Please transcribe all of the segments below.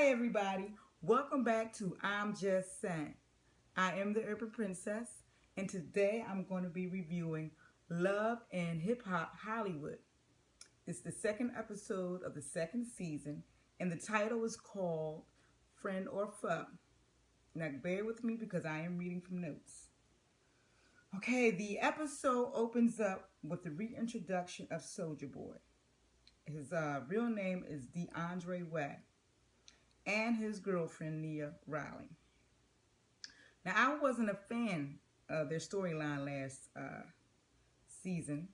Hi, everybody. Welcome back to I'm Just Saying. I am the Urban Princess, and today I'm going to be reviewing Love and Hip Hop Hollywood. It's the second episode of the second season, and the title is called Friend or Foe. Now, bear with me because I am reading from notes. Okay, the episode opens up with the reintroduction of Soldier Boy. His real name is DeAndre Way, and his girlfriend Nia Riley. Now, I wasn't a fan of their storyline last season,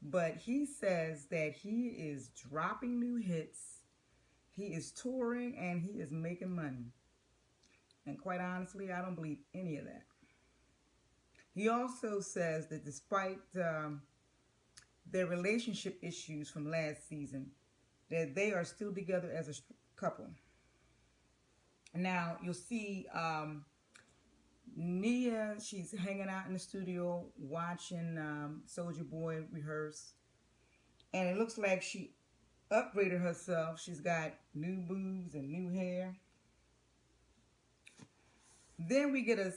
but he says that he is dropping new hits, he is touring, and he is making money. And quite honestly, I don't believe any of that. He also says that despite their relationship issues from last season, that they are still together as a couple. Now, you'll see Nia, she's hanging out in the studio watching Soldier Boy rehearse. And it looks like she upgraded herself. She's got new boobs and new hair. Then we get a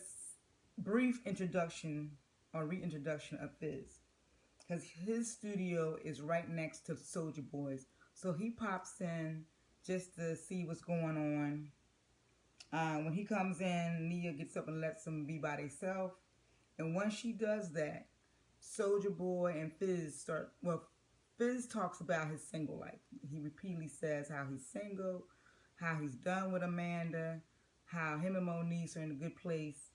brief introduction or reintroduction of Fizz. Because his studio is right next to Soldier Boy's. So he pops in just to see what's going on. When he comes in, Nia gets up and lets them be by themselves. And once she does that, Soldier Boy and Fizz start. Well, Fizz talks about his single life. He repeatedly says how he's single, how he's done with Amanda, how him and Moniece are in a good place,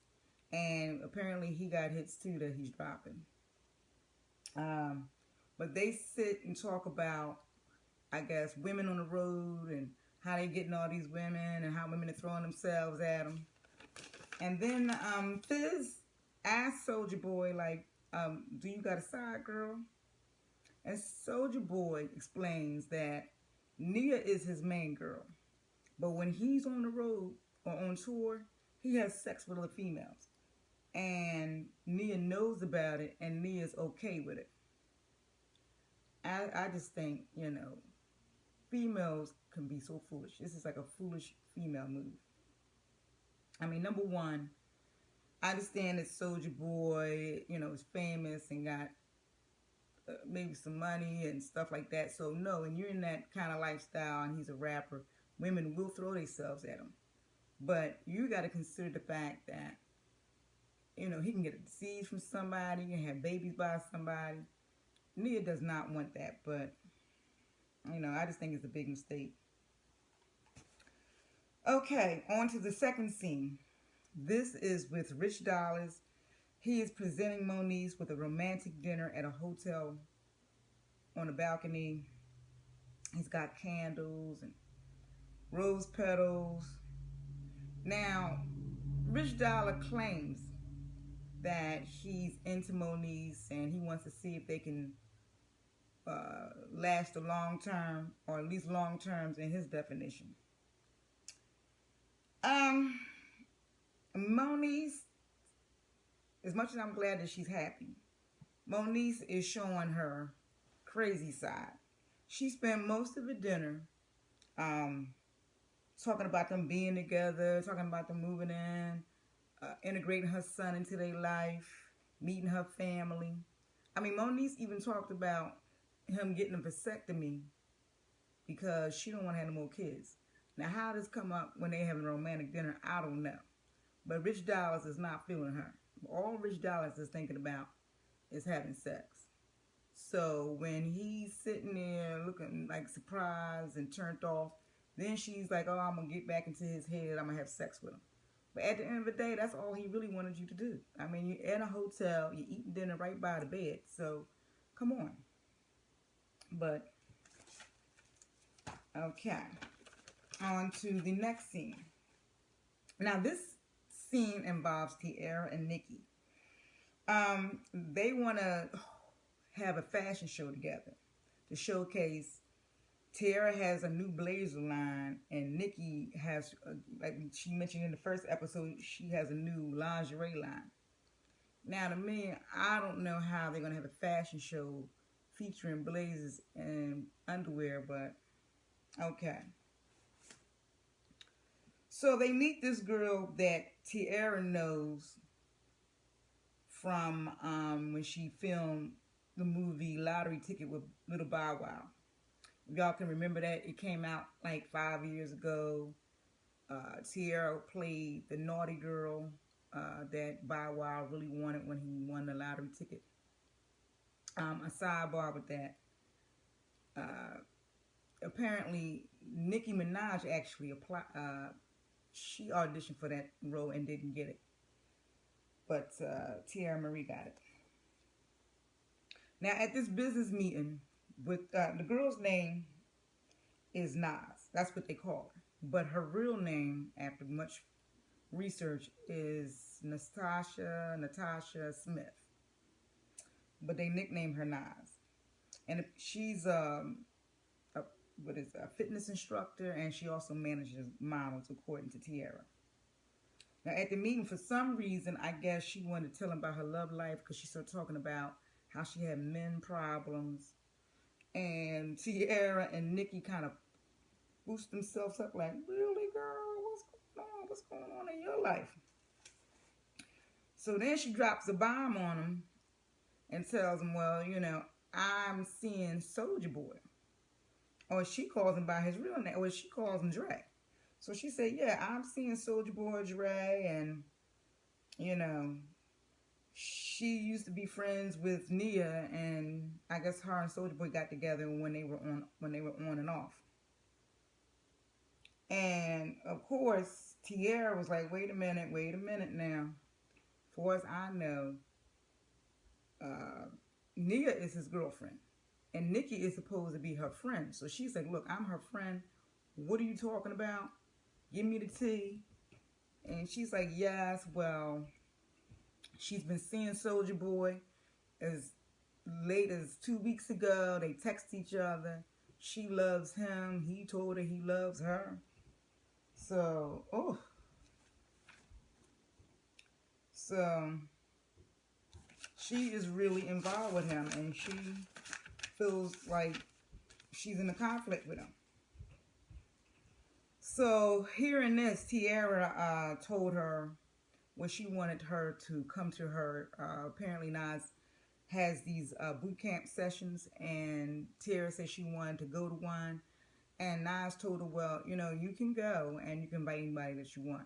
and apparently he got hits too that he's dropping. But they sit and talk about, I guess, women on the road and how they getting all these women and how women are throwing themselves at them. And then Fizz asked Soldier Boy, like, do you got a side girl? And Soldier Boy explains that Nia is his main girl. But when he's on the road or on tour, he has sex with other females. And Nia knows about it, and Nia's okay with it. I just think, females can be so foolish. This is like a foolish female move. I mean, number one, I understand that Soldier Boy, is famous and got maybe some money and stuff like that. So no, and you're in that kind of lifestyle and he's a rapper, women will throw themselves at him. But you got to consider the fact that, he can get a disease from somebody, he can have babies by somebody. Nia does not want that, but, I just think it's a big mistake. Okay, on to the second scene. This is with Rich Dollaz. He is presenting Moniece with a romantic dinner at a hotel on a balcony. He's got candles and rose petals. Now, Rich Dollaz claims that he's into Moniece and he wants to see if they can last a long term, or at least long terms in his definition. Moniece, as much as I'm glad that she's happy, Moniece is showing her crazy side. She spent most of the dinner talking about them being together, talking about them moving in, integrating her son into their life, meeting her family. I mean, Moniece even talked about him getting a vasectomy because she don't want to have no more kids. Now, how this come up when they having a romantic dinner, I don't know. But Rich Dollaz is not feeling her. All Rich Dollaz is thinking about is having sex. So when he's sitting there looking like surprised and turned off, then she's like, oh, I'm going to get back into his head. I'm going to have sex with him. But at the end of the day, that's all he really wanted you to do. I mean, you're in a hotel, you're eating dinner right by the bed. So, come on. But, okay. On to the next scene. Now, this scene involves Tierra and Nikki. They want to have a fashion show together to showcase. Tierra has a new blazer line, and Nikki has, like she mentioned in the first episode, she has a new lingerie line. Now, to me, I don't know how they're going to have a fashion show featuring blazers and underwear, but okay. So they meet this girl that Tiara knows from when she filmed the movie Lottery Ticket with Little Bow Wow. If y'all can remember that, it came out like 5 years ago. Tiara played the naughty girl that Bow Wow really wanted when he won the lottery ticket. A sidebar with that. Apparently, Nicki Minaj actually applied. She auditioned for that role and didn't get it, but Tiara Marie got it. Now, at this business meeting, with the girl's name is Nas. That's what they call her. But her real name, after much research, is Natasha Smith. But they nickname her Nas. And she's a fitness instructor, and she also manages models, according to Tiara. Now, at the meeting, for some reason, I guess she wanted to tell him about her love life because she started talking about how she had men problems. And Tiara and Nicki kind of boost themselves up like, really, girl? What's going on? What's going on in your life? So then she drops a bomb on him and tells him, well, I'm seeing Soldier Boy. Or she calls him by his real name, or she calls him Dre. So she said, yeah, I'm seeing Soldier Boy Dre, and, she used to be friends with Nia, and I guess her and Soldier Boy got together when they were on and off. And of course, Tiara was like, wait a minute now. As far as I know, Nia is his girlfriend. And Nicki is supposed to be her friend. So she's like, look, I'm her friend. What are you talking about? Give me the tea. And she's like, yes, well, she's been seeing Soldier Boy as late as 2 weeks ago. They text each other. She loves him. He told her he loves her. So, So, she is really involved with him, and she feels like she's in a conflict with him. So, hearing this, Tiara told her when she wanted her to come to her. Apparently, Nas has these boot camp sessions, and Tiara said she wanted to go to one. And Nas told her, well, you can go, and you can invite anybody that you want.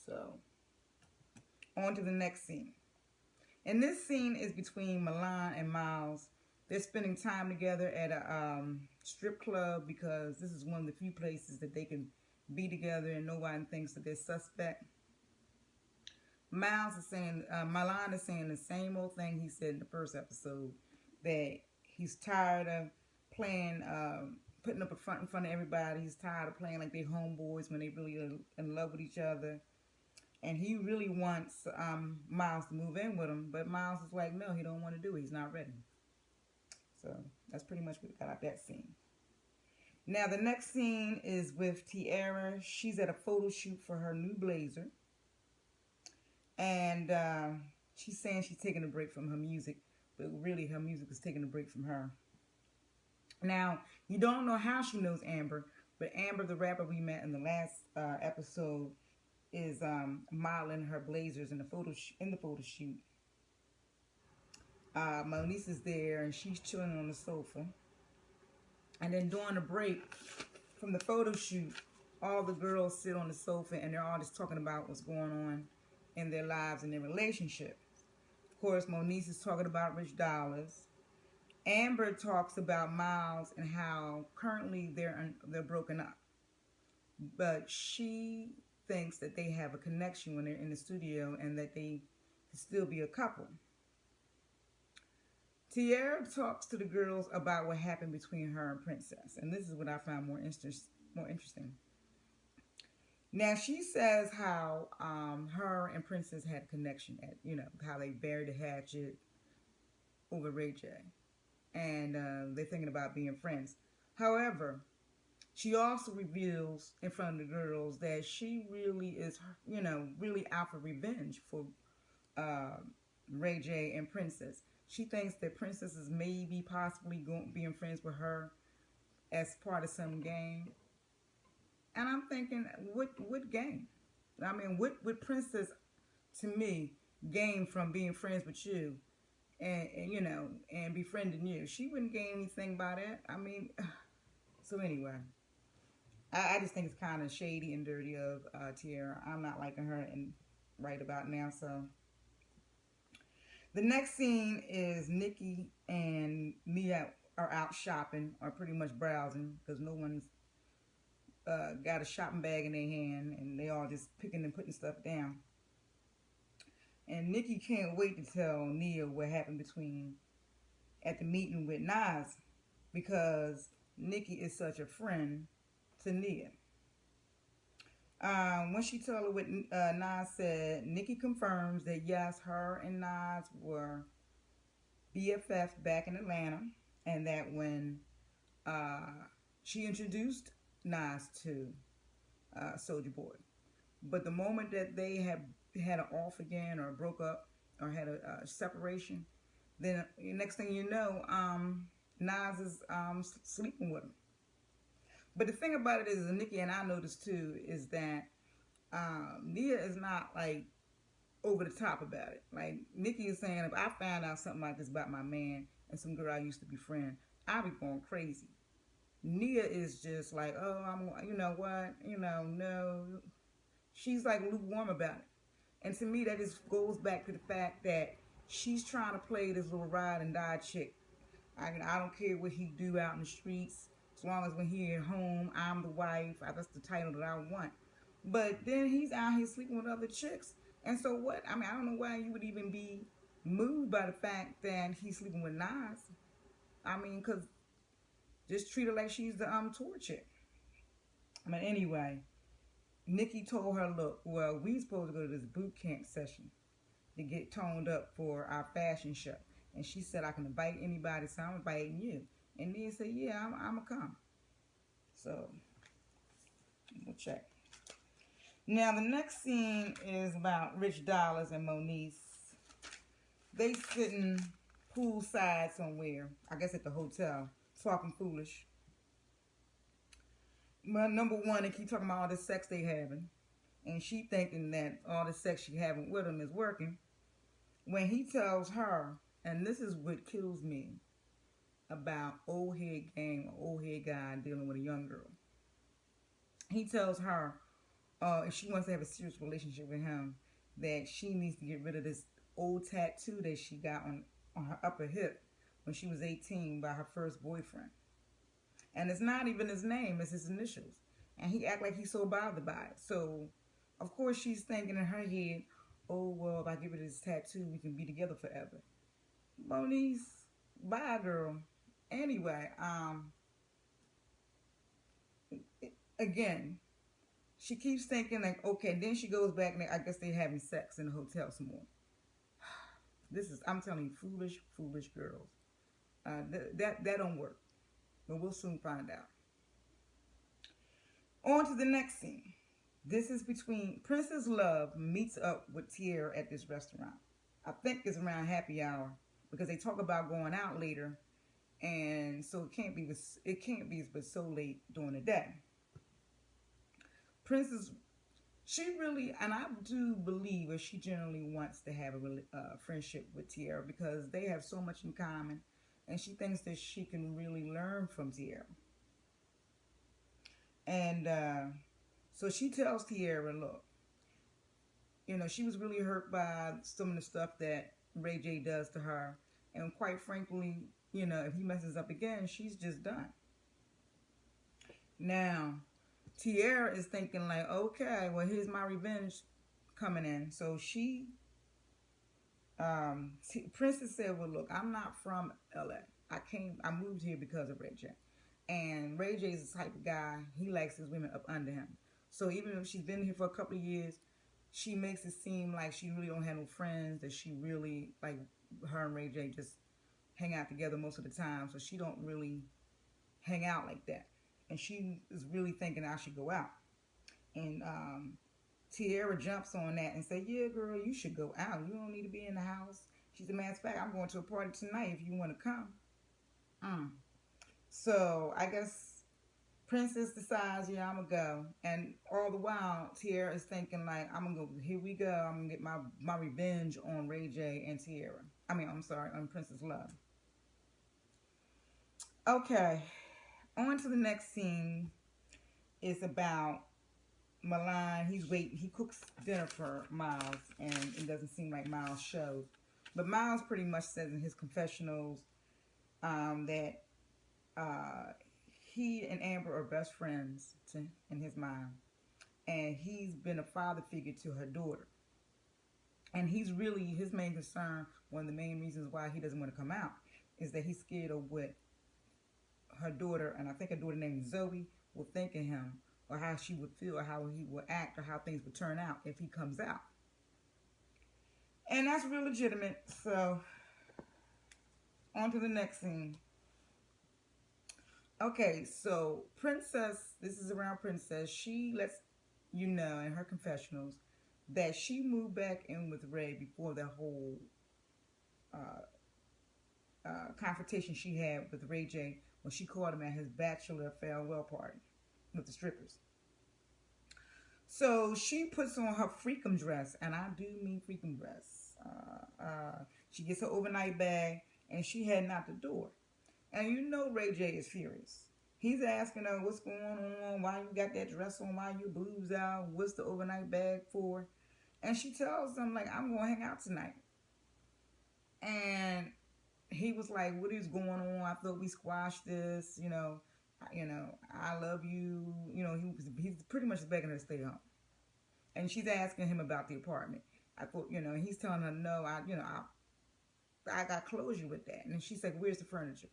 So, on to the next scene. And this scene is between Milan and Miles. They're spending time together at a strip club because this is one of the few places that they can be together and nobody thinks that they're suspect. Milan is saying the same old thing he said in the first episode, that he's tired of playing, putting up a front in front of everybody. He's tired of playing like they homeboys when they really are in love with each other. And he really wants Miles to move in with him, but Miles is like, no, he don't want to do it. He's not ready. So that's pretty much what we got out that scene. Now the next scene is with Tiara. She's at a photo shoot for her new blazer. And she's saying she's taking a break from her music, but really her music is taking a break from her. Now, you don't know how she knows Amber, but Amber, the rapper we met in the last episode, is modeling her blazers in the photo shoot. Moniece is there, and she's chilling on the sofa. And then during the break from the photo shoot, all the girls sit on the sofa, and they're all just talking about what's going on in their lives and their relationships. Of course, Moniece is talking about Rich Dollaz. Amber talks about Miles and how currently they're broken up, but she thinks that they have a connection when they're in the studio and that they can still be a couple. Tiara talks to the girls about what happened between her and Princess, and this is what I found more interesting. Now she says how her and Princess had a connection at, how they buried the hatchet over Ray J, and they're thinking about being friends. However, she also reveals in front of the girls that she really is, really out for revenge for Ray J and Princess. She thinks that Princess is maybe possibly being friends with her as part of some game. And I'm thinking, what gain? I mean, what Princess to me gain from being friends with you and you know and befriending you? She wouldn't gain anything by that. I mean, so anyway, I just think it's kind of shady and dirty of Tiara. I'm not liking her and right about now. So the next scene is Nikki and Mia are out shopping or pretty much browsing because no one's got a shopping bag in their hand and they all just picking and putting stuff down. And Nikki can't wait to tell Nia what happened between at the meeting with Nas because Nikki is such a friend to Nia. When she told her what Nas said, Nikki confirms that yes, her and Nas were BFF back in Atlanta, and that when uh, she introduced Nas to Soulja Boy, but the moment that they had an off again or broke up or had a separation, then next thing you know, Nas is sleeping with him. But the thing about it is, Nikki and I noticed too, is that Nia is not like over the top about it. Like Nikki is saying, if I found out something like this about my man and some girl I used to be friend, I'd be going crazy. Nia is just like, oh, you know what, no. She's like lukewarm about it. And to me, that just goes back to the fact that she's trying to play this little ride and die chick. I don't care what he do out in the streets, as long as when he at home, I'm the wife. That's the title that I want. But then he's out here sleeping with other chicks. And so what? I mean, I don't know why you would even be moved by the fact that he's sleeping with Nas. I mean, because just treat her like she's the tour chick. But anyway, Nikki told her, look, well, we supposed to go to this boot camp session to get toned up for our fashion show. And she said, I can invite anybody, so I'm inviting you. And then said, yeah, I'm going to come. So, we'll check. Now, the next scene is about Rich Dollaz and Moniece. They sitting poolside somewhere, I guess at the hotel, talking foolish. Well, number one, they keep talking about all the sex they having. And she thinking that all the sex she having with him is working. When he tells her, and this is what kills me about old head game, old head guy dealing with a young girl. He tells her, if she wants to have a serious relationship with him, that she needs to get rid of this old tattoo that she got on her upper hip when she was 18 by her first boyfriend. And it's not even his name, it's his initials. And he act like he's so bothered by it. So, of course, she's thinking in her head, oh, well, if I get rid of this tattoo, we can be together forever. Moniece, bye, girl. Anyway, again, she keeps thinking like, okay, then she goes back and I guess they're having sex in the hotel some more. This is, I'm telling you, foolish, foolish girls. That don't work. But we'll soon find out. On to the next scene. This is between Princess Love meets up with Tiara at this restaurant. I think it's around happy hour because they talk about going out later, and so it can't be but so late during the day. Princess, she really, and I do believe that she generally wants to have a friendship with Tiara because they have so much in common, and she thinks that she can really learn from Tiara. And so she tells Tiara, look, she was really hurt by some of the stuff that Ray J does to her. And quite frankly, if he messes up again, she's just done. Now, Tiara is thinking like, okay, well, here's my revenge coming in. So Princess said, well, look, I'm not from LA. I moved here because of Ray J. And Ray J is the type of guy, he likes his women up under him. So even if she's been here for a couple of years, she makes it seem like she really don't have no friends, that she really, like her and Ray J just hang out together most of the time. So she don't really hang out like that. And she is really thinking I should go out. And Tiara jumps on that and say, yeah, girl, you should go out. You don't need to be in the house. She said, matter of fact, I'm going to a party tonight if you want to come. So I guess Princess decides, yeah, I'm gonna go, and all the while, Tierra is thinking like, I'm gonna go. Here we go. I'm gonna get my revenge on Ray J and Tierra. I mean, I'm sorry, on Princess Love. Okay, on to the next scene. Is about Milan. He's waiting. He cooks dinner for Miles, and it doesn't seem like Miles shows. But Miles pretty much says in his confessionals that uh, he and Amber are best friends in his mind, and he's been a father figure to her daughter. And he's really his main concern. One of the main reasons why he doesn't want to come out is that he's scared of what her daughter, and I think her daughter named Zoe, will think of him, or how she would feel, or how he would act, or how things would turn out if he comes out. And that's real legitimate. So, on to the next scene. Okay, so Princess, this is around Princess. She lets you know in her confessionals that she moved back in with Ray before that whole confrontation she had with Ray J when she caught him at his bachelor farewell party with the strippers. So she puts on her freakum dress, and I do mean freakum dress. She gets her overnight bag, and she heading out the door. And you know Ray J is furious. He's asking her, what's going on? Why you got that dress on? Why your boobs out? What's the overnight bag for? And she tells him, like, I'm going to hang out tonight. And he was like, what is going on? I thought we squashed this. I love you. He's pretty much begging her to stay home. And she's asking him about the apartment. I thought, he's telling her, no, I got closure with that. And she's like, where's the furniture?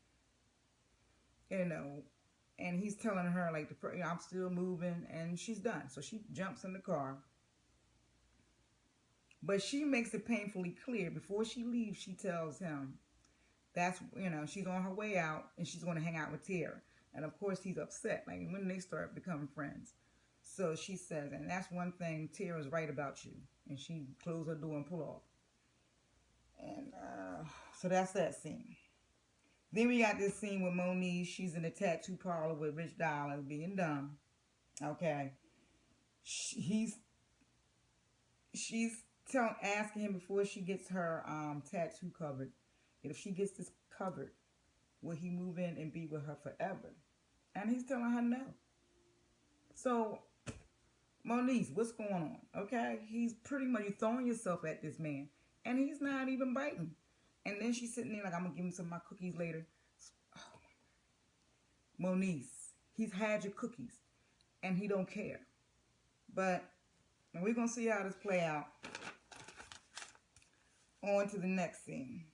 And he's telling her, like, I'm still moving, and she's done. So she jumps in the car. But she makes it painfully clear. Before she leaves, she tells him she's on her way out, and she's going to hang out with Tierra. And, of course, he's upset, like, when they start becoming friends. So she says, and that's one thing, Tierra's right about you. And she closed her door and pull off. And so that's that scene. Then we got this scene with Moniece. She's in a tattoo parlor with Rich Dollaz being dumb. Okay. She's asking him before she gets her tattoo covered, if she gets this covered, will he move in and be with her forever? And he's telling her no. So, Moniece, what's going on? Okay? He's pretty much, you throwing yourself at this man, and he's not even biting. And then she's sitting there like, I'm going to give him some of my cookies later. Oh, Moniece, he's had your cookies, and he don't care. But we're going to see how this play out. On to the next scene.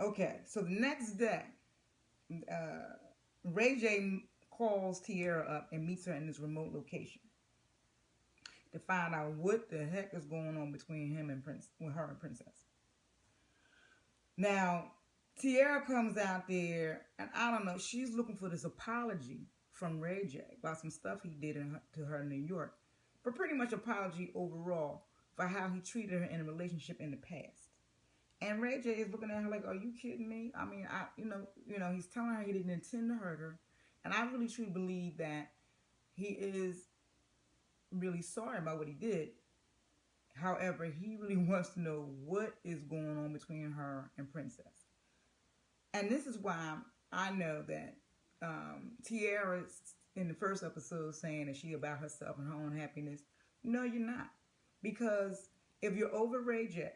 Okay, so the next day, Ray J calls Tierra up and meets her in this remote location to find out what the heck is going on between him and her and Princess. Now, Tierra comes out there, and I don't know, she's looking for this apology from Ray J about some stuff he did to her in New York, but pretty much apology overall for how he treated her in a relationship in the past. And Ray J is looking at her like, are you kidding me? I mean, he's telling her he didn't intend to hurt her, and I really truly believe that he is really sorry about what he did. However, he really wants to know what is going on between her and Princess. And this is why I know that Tierra's in the first episode saying that she about herself and her own happiness. No, you're not. Because if you're over Ray J,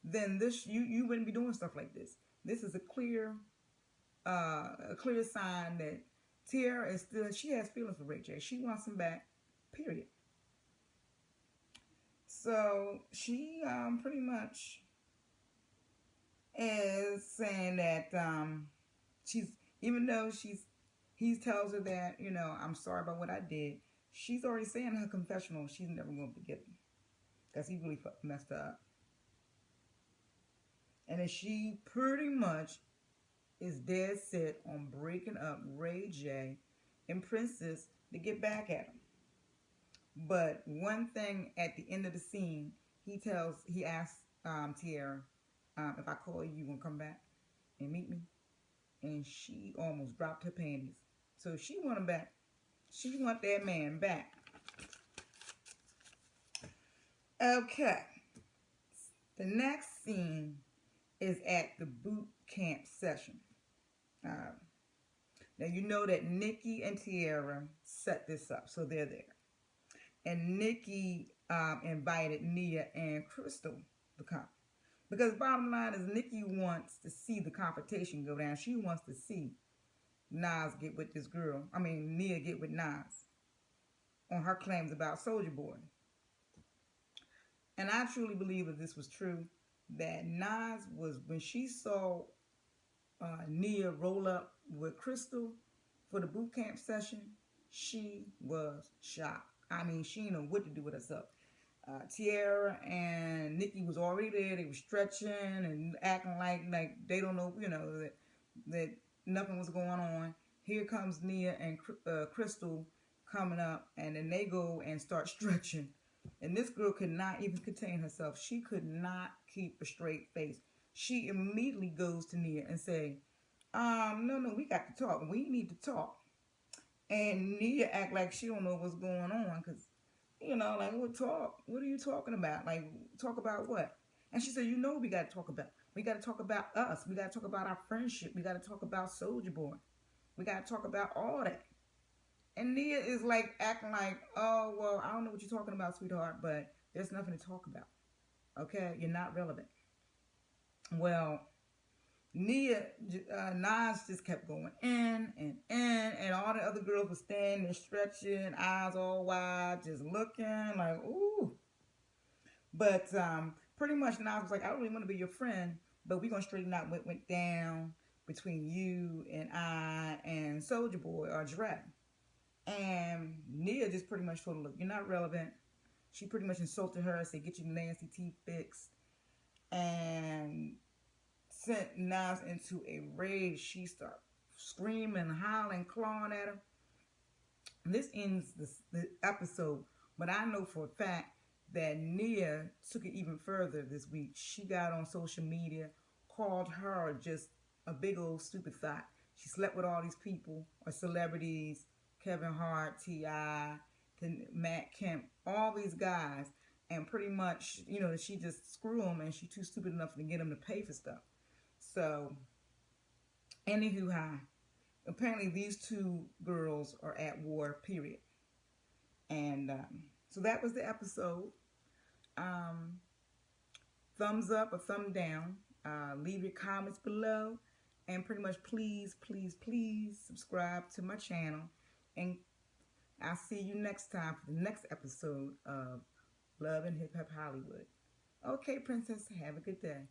then this you wouldn't be doing stuff like this. This is a clear sign that Tierra is still, she has feelings for Ray J. She wants him back, period. So she pretty much is saying that even though he tells her that, I'm sorry about what I did, she's already saying in her confessional she's never going to forgive him because he really messed her up. And then she pretty much is dead set on breaking up Ray J and Princess to get back at him. But one thing at the end of the scene, he asks Tierra, if I call you, you gonna come back? and meet me? And she almost dropped her panties. So she want him back. She want that man back. Okay. The next scene is at the boot camp session. Uh, Now you know that Nikki and Tiara set this up, so they're there. And Nikki invited Nia and Crystal to come. Because bottom line is Nikki wants to see the confrontation go down. She wants to see Nas get with this girl. I mean, Nia get with Nas on her claims about Soulja Boy. And I truly believe that this was true. That Nas was, when she saw Nia roll up with Crystal for the boot camp session, she was shocked. I mean, she didn't know what to do with herself. Tiara and Nikki was already there. They were stretching and acting like they don't know, that nothing was going on. Here comes Nia and Crystal coming up, and then they go and start stretching. And this girl could not even contain herself. She could not keep a straight face. She immediately goes to Nia and say, no, we got to talk. We need to talk. And Nia act like she don't know what's going on, because, like, what talk? What are you talking about? Like, talk about what? And she said, we got to talk about. We got to talk about us. We got to talk about our friendship. We got to talk about Soulja Boy. We got to talk about all that. And Nia is like acting like, oh, well, I don't know what you're talking about, sweetheart, but there's nothing to talk about. Okay? You're not relevant. Well, Nas just kept going in and in, and all the other girls were standing there stretching, eyes all wide, just looking like, ooh. But pretty much Nas was like, I don't really want to be your friend, but we're going to straighten out what went down between you and I and Soulja Boy or Dre. And Nia just pretty much told her, look, you're not relevant. She pretty much insulted her, said, get your nasty teeth fixed. And sent Nas into a rage. She started screaming, hollering, clawing at him. This ends the episode, but I know for a fact that Nia took it even further this week. She got on social media, called her just a big old stupid thought. She slept with all these people or celebrities, Kevin Hart, T.I., Matt Kemp, all these guys, and pretty much, she just screw them, and she's too stupid enough to get them to pay for stuff. So, anywho, apparently these two girls are at war, period. And so that was the episode. Thumbs up or thumb down. Leave your comments below. And pretty much please, please, please subscribe to my channel. And I'll see you next time for the next episode of Love and Hip Hop Hollywood. Okay, princess, have a good day.